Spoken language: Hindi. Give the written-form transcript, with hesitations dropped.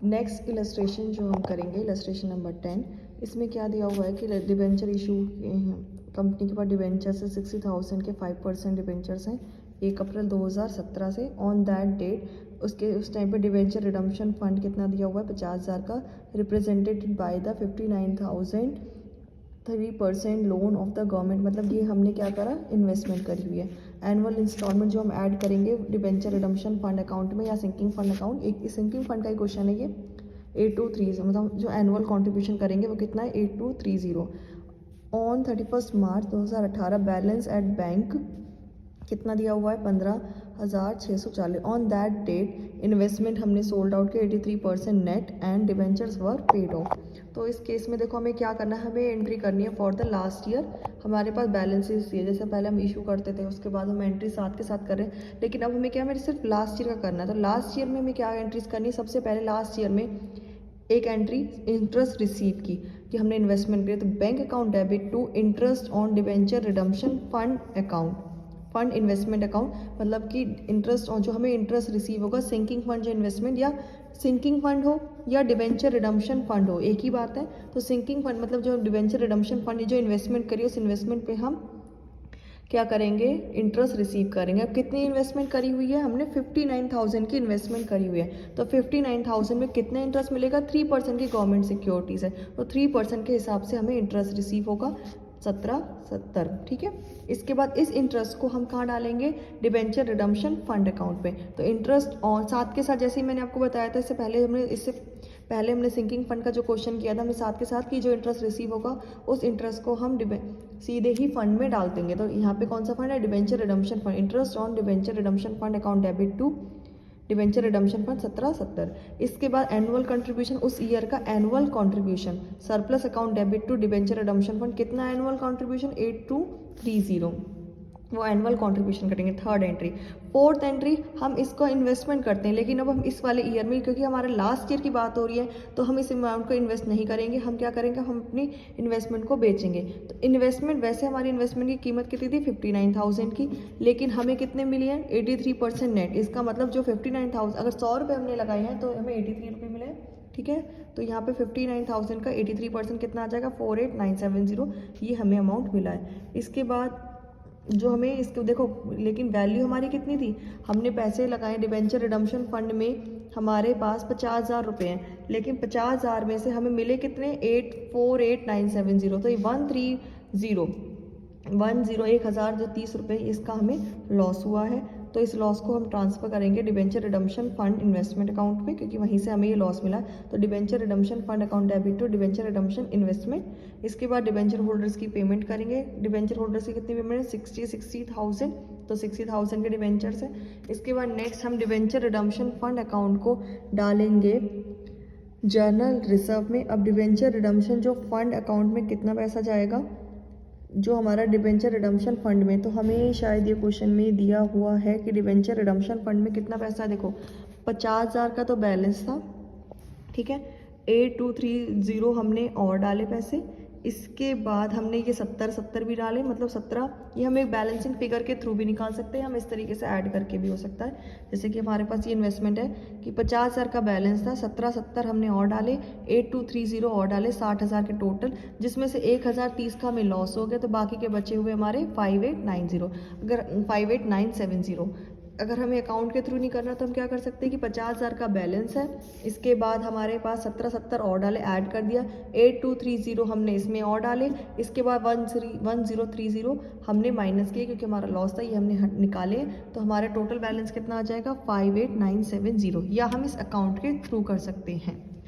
नेक्स्ट इलस्ट्रेशन जो हम करेंगे, इलस्ट्रेशन नंबर 10, इसमें क्या दिया हुआ है कि डिबेंचर इशू कंपनी के पास डिबेंचर से 60,000 के 5% डिबेंचर्स हैं 1 अप्रैल 2017 से। ऑन दैट डेट उस टाइम पे डिबेंचर रिडम्पशन फंड कितना दिया हुआ है 50,000 का, represented by the 59,000 3% loan of the government. मतलब ये हमने क्या करा, इन्वेस्टमेंट करी हुई है। एनुअल इंस्टॉलमेंट जो हम ऐड करेंगे डिबेंचर रिडम्पशन फंड अकाउंट में या सिंकिंग फंड अकाउंट, एक सिंकिंग फंड का ही क्वेश्चन है ये। 8230 मतलब जो एनुअल कॉन्ट्रीब्यूशन करेंगे वो कितना है 8230। On 31 March 2018 balance at bank कितना दिया हुआ है 15,640। ऑन दैट डेट इन्वेस्टमेंट हमने सोल्ड आउट के 83% net and debentures were paid of. तो इस केस में देखो हमें क्या करना है, हमें एंट्री करनी है फॉर द लास्ट ईयर। हमारे पास बैलेंसेस है, जैसे पहले हम इशू करते थे उसके बाद हम एंट्री साथ के साथ कर रहे हैं, लेकिन अब हमें क्या, हमें सिर्फ लास्ट ईयर का करना है। तो लास्ट ईयर में हमें क्या एंट्रीज करनी है, सबसे पहले लास्ट ईयर में एक एंट्री इंटरेस्ट रिसीव की कि हमने इन्वेस्टमेंट किया, तो bank account debit to interest on debenture redemption fund account, fund investment account, मतलब कि इंटरेस्ट और जो हमें इंटरेस्ट रिसीव होगा सिंकिंग फंड जो इन्वेस्टमेंट या सिंकिंग फंड हो या डिबेंचर रिडम्पशन फंड हो, एक ही बात है। तो सिंकिंग फंड मतलब जो डिबेंचर रिडम्पशन फंड जो इन्वेस्टमेंट करी उस इन्वेस्टमेंट पे हम क्या करेंगे, इंटरेस्ट रिसीव करेंगे। अब कितनी इन्वेस्टमेंट करी हुई है, हमने 59,000 की इन्वेस्टमेंट करी हुई है। तो 59,000 में कितना इंटरेस्ट मिलेगा, 3% की गवर्नमेंट सिक्योरिटीज़ है, तो 3% के हिसाब से हमें इंटरेस्ट रिसीव होगा 1770। ठीक है, इसके बाद इस इंटरेस्ट को हम कहाँ डालेंगे, डिबेंचर रिडम्पशन फंड अकाउंट पे। तो इंटरेस्ट और साथ के साथ, जैसे ही मैंने आपको बताया था इससे पहले हमने सिंकिंग फंड का जो क्वेश्चन किया था, हमने साथ के साथ की जो इंटरेस्ट रिसीव होगा उस इंटरेस्ट को हम सीधे ही फंड में डाल देंगे। तो यहाँ पे कौन सा फंड है, debenture redemption fund, interest on debenture redemption fund account debit to debenture redemption fund 1770। इसके बाद एनुअल कंट्रीब्यूशन, उस ईयर का annual contribution surplus account debit to debenture redemption fund, कितना एनुअल कंट्रीब्यूशन 8230, वो एनुअल कंट्रीब्यूशन करेंगे। थर्ड एंट्री, फोर्थ एंट्री हम इसको इन्वेस्टमेंट करते हैं, लेकिन अब हम इस वाले ईयर में, क्योंकि हमारे लास्ट ईयर की बात हो रही है, तो हम इस अमाउंट को इन्वेस्ट नहीं करेंगे। हम क्या करेंगे, हम अपनी इन्वेस्टमेंट को बेचेंगे। तो इन्वेस्टमेंट, वैसे हमारी इन्वेस्टमेंट की कीमत कितनी थी 59,000 की, लेकिन हमें कितने मिली है 83% नेट। इसका मतलब जो 59,000, अगर 100 रुपये हमने लगाए हैं तो हमें 83 रुपये मिले। ठीक है, तो यहाँ पे 59,000 का 83% कितना आ जाएगा 48,970, ये हमें अमाउंट मिला है। इसके बाद जो हमें इसको देखो, लेकिन वैल्यू हमारी कितनी थी, हमने पैसे लगाए डिबेंचर रिडम्पशन फंड में, हमारे पास 50,000 रुपये हैं, लेकिन 50,000 में से हमें मिले कितने 84,8,970। तो ये 1,010 जो 30 रुपये, इसका हमें लॉस हुआ है। तो इस लॉस को हम ट्रांसफ़र करेंगे debenture redemption fund investment account में, क्योंकि वहीं से हमें ये लॉस मिला। तो debenture redemption fund account debit to debenture redemption investment. इसके बाद डिबेंचर होल्डर्स की पेमेंट करेंगे। डिबेंचर होल्डर्स की कितनी पेमेंट है 60,000, तो 60,000 के डिबेंचर्स है। इसके बाद नेक्स्ट हम डिबेंचर रिडम्पशन फंड अकाउंट को डालेंगे जर्नल रिजर्व में। अब डिबेंचर रिडम्पशन जो फंड अकाउंट में कितना पैसा जाएगा, जो हमारा डिबेंचर रिडम्पशन फंड में, तो हमें शायद ये क्वेश्चन में दिया हुआ है कि डिबेंचर रिडम्पशन फंड में कितना पैसा है। देखो 50,000 का तो बैलेंस था, ठीक है, 8230 हमने और डाले पैसे। इसके बाद हमने ये 70 भी डाले, मतलब 17। ये हम एक बैलेंसिंग फिगर के थ्रू भी निकाल सकते हैं, हम इस तरीके से ऐड करके भी हो सकता है। जैसे कि हमारे पास ये इन्वेस्टमेंट है कि 50,000 का बैलेंस था, 70 हमने और डाले, 8230 और डाले, 60,000 के टोटल, जिसमें से 1,030 का हमें लॉस हो गया, तो बाकी के बचे हुए हमारे 5890, अगर 58,970। अगर हमें अकाउंट के थ्रू नहीं करना तो हम क्या कर सकते हैं कि 50,000 का बैलेंस है, इसके बाद हमारे पास 70 और डाले, ऐड कर दिया, 8230 हमने इसमें और डाले, इसके बाद 1030 हमने माइनस किए क्योंकि हमारा लॉस था, ये हमने निकाले। तो हमारा टोटल बैलेंस कितना आ जाएगा 58,970, या हम इस अकाउंट के थ्रू कर सकते हैं।